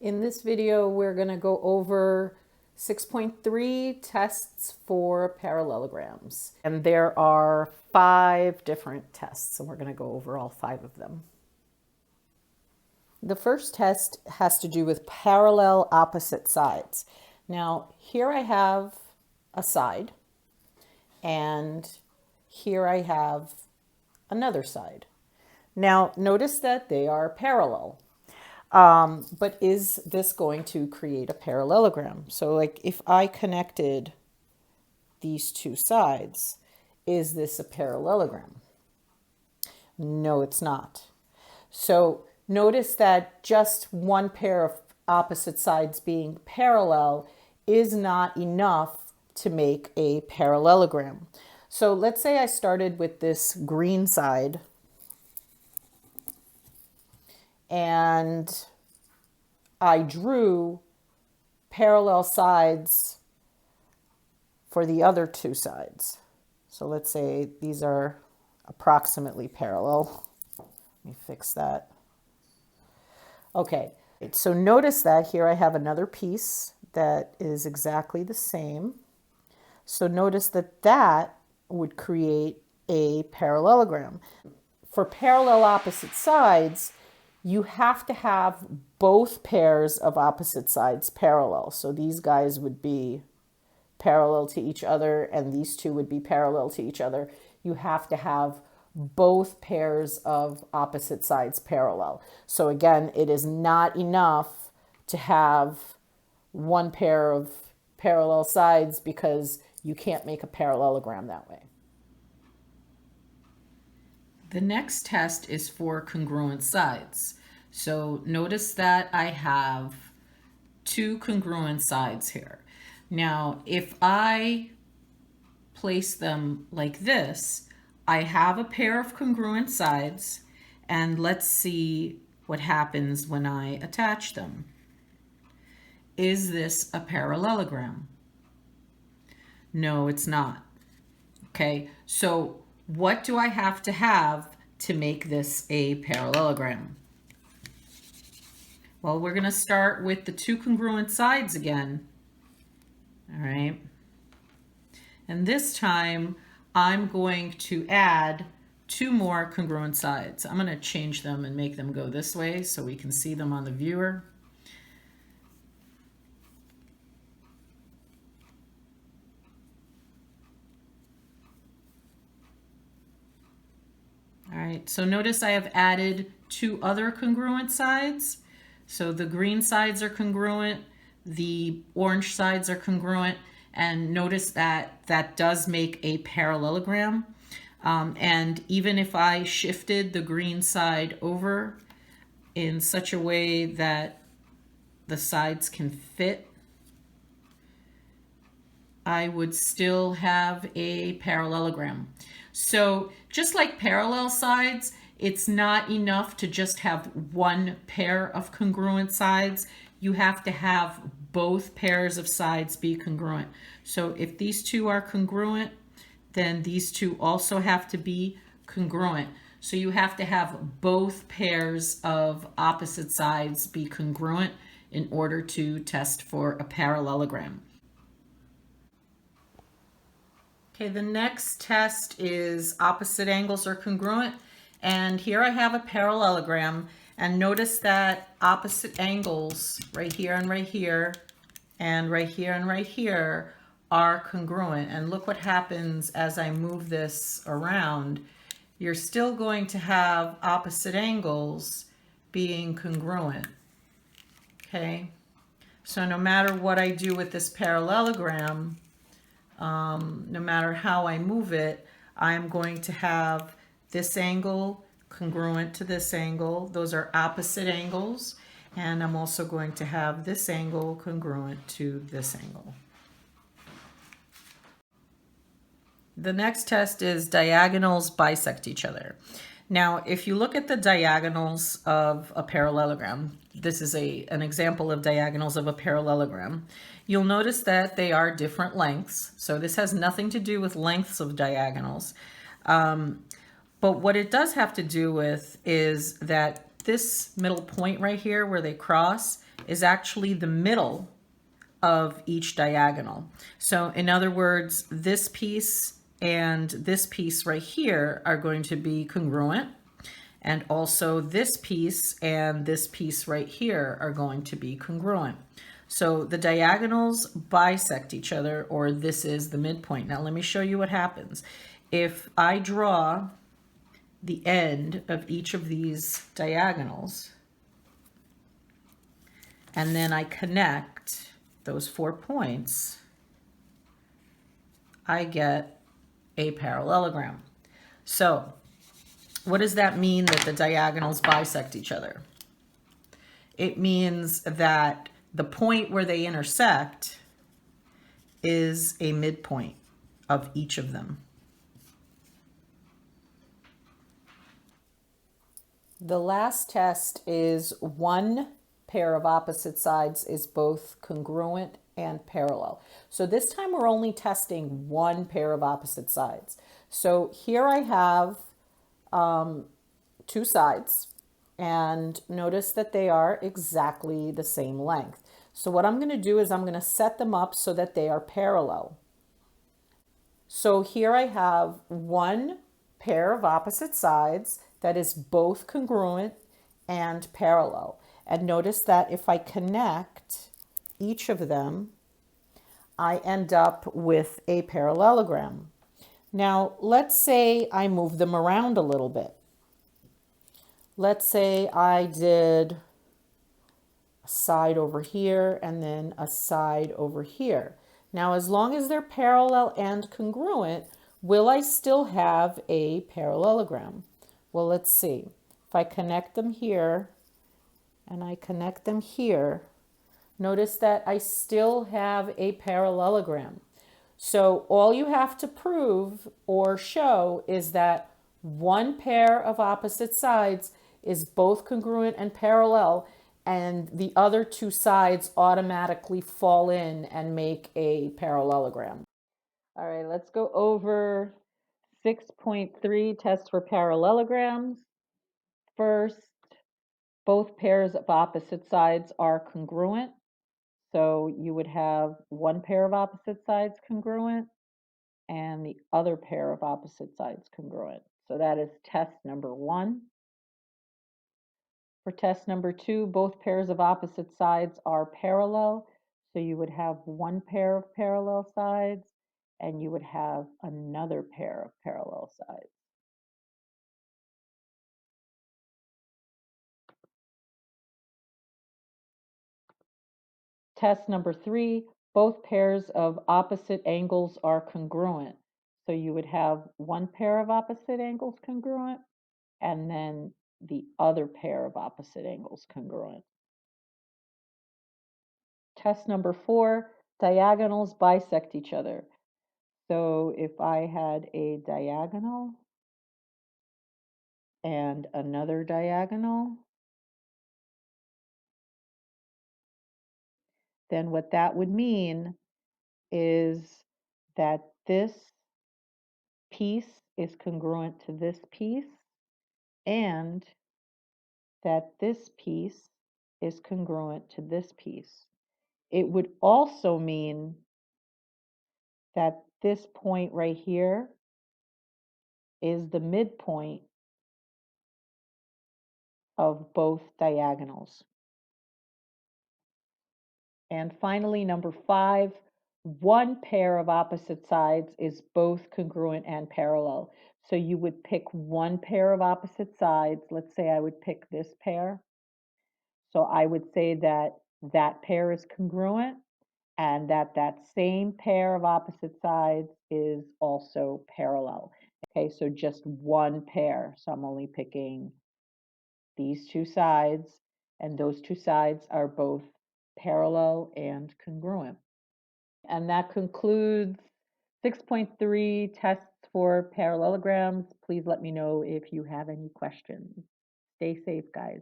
In this video, we're going to go over 6.3 tests for parallelograms. And there are 5 different tests, and we're going to go over all 5 of them. The first test has to do with parallel opposite sides. Now, here I have a side, and here I have another side. Now, notice that they are parallel. But is this going to create a parallelogram? So like if I connected these two sides, is this a parallelogram? No, it's not. So notice that just one pair of opposite sides being parallel is not enough to make a parallelogram. So let's say I started with this green side and I drew parallel sides for the other two sides. So let's say these are approximately parallel. Let me fix that. Okay, so notice that here I have another piece that is exactly the same. So notice that that would create a parallelogram. For parallel opposite sides, you have to have both pairs of opposite sides parallel. So these guys would be parallel to each other, and these two would be parallel to each other. You have to have both pairs of opposite sides parallel. So again, it is not enough to have one pair of parallel sides because you can't make a parallelogram that way. The next test is for congruent sides. So notice that I have two congruent sides here. Now, if I place them like this, I have a pair of congruent sides, and let's see what happens when I attach them. Is this a parallelogram? No, it's not. Okay, so what do I have to make this a parallelogram? Well, we're going to start with the two congruent sides again. All right. And this time I'm going to add 2 more congruent sides. I'm going to change them and make them go this way so we can see them on the viewer. All right, so notice I have added 2 other congruent sides. So the green sides are congruent, the orange sides are congruent, and notice that that does make a parallelogram. And even if I shifted the green side over in such a way that the sides can fit, I would still have a parallelogram. So just like parallel sides, it's not enough to just have one pair of congruent sides. You have to have both pairs of sides be congruent. So if these two are congruent, then these two also have to be congruent. So you have to have both pairs of opposite sides be congruent in order to test for a parallelogram. Okay, the next test is opposite angles are congruent. And here I have a parallelogram, and notice that opposite angles right here and right here, and right here and right here are congruent. And look what happens as I move this around. You're still going to have opposite angles being congruent. Okay, so no matter what I do with this parallelogram, no matter how I move it, I'm going to have this angle congruent to this angle. Those are opposite angles. And I'm also going to have this angle congruent to this angle. The next test is diagonals bisect each other. Now, if you look at the diagonals of a parallelogram, this is an example of diagonals of a parallelogram, you'll notice that they are different lengths. So this has nothing to do with lengths of diagonals. But what it does have to do with is that this middle point right here where they cross is actually the middle of each diagonal. So in other words, this piece and this piece right here are going to be congruent. And also this piece and this piece right here are going to be congruent. So the diagonals bisect each other, or this is the midpoint. Now let me show you what happens. If I draw the end of each of these diagonals, and then I connect those 4 points, I get a parallelogram. So what does that mean that the diagonals bisect each other? It means that the point where they intersect is a midpoint of each of them. The last test is one pair of opposite sides is both congruent and parallel. So this time we're only testing one pair of opposite sides. So here I have two sides, and notice that they are exactly the same length. So what I'm going to do is I'm going to set them up so that they are parallel. So here I have one pair of opposite sides that is both congruent and parallel. And notice that if I connect each of them, I end up with a parallelogram. Now, let's say I move them around a little bit. Let's say I did a side over here and then a side over here. Now, as long as they're parallel and congruent, will I still have a parallelogram? Well, let's see. If I connect them here and I connect them here, notice that I still have a parallelogram. So all you have to prove or show is that one pair of opposite sides is both congruent and parallel, and the other two sides automatically fall in and make a parallelogram. All right, let's go over 6.3 test for parallelograms. First, both pairs of opposite sides are congruent. So you would have one pair of opposite sides congruent and the other pair of opposite sides congruent. So that is test number 1. For test number 2, both pairs of opposite sides are parallel. So you would have one pair of parallel sides and you would have another pair of parallel sides. Test number 3, both pairs of opposite angles are congruent. So you would have one pair of opposite angles congruent and then the other pair of opposite angles congruent. Test number 4, diagonals bisect each other. So if I had a diagonal and another diagonal, then what that would mean is that this piece is congruent to this piece and that this piece is congruent to this piece. It would also mean that this point right here is the midpoint of both diagonals. And finally, number 5, one pair of opposite sides is both congruent and parallel. So you would pick one pair of opposite sides. Let's say I would pick this pair. So I would say that that pair is congruent and that that same pair of opposite sides is also parallel. Okay, so just one pair. So I'm only picking these two sides, and those two sides are both parallel and congruent. And that concludes 6.3 tests for parallelograms. Please let me know if you have any questions. Stay safe, guys.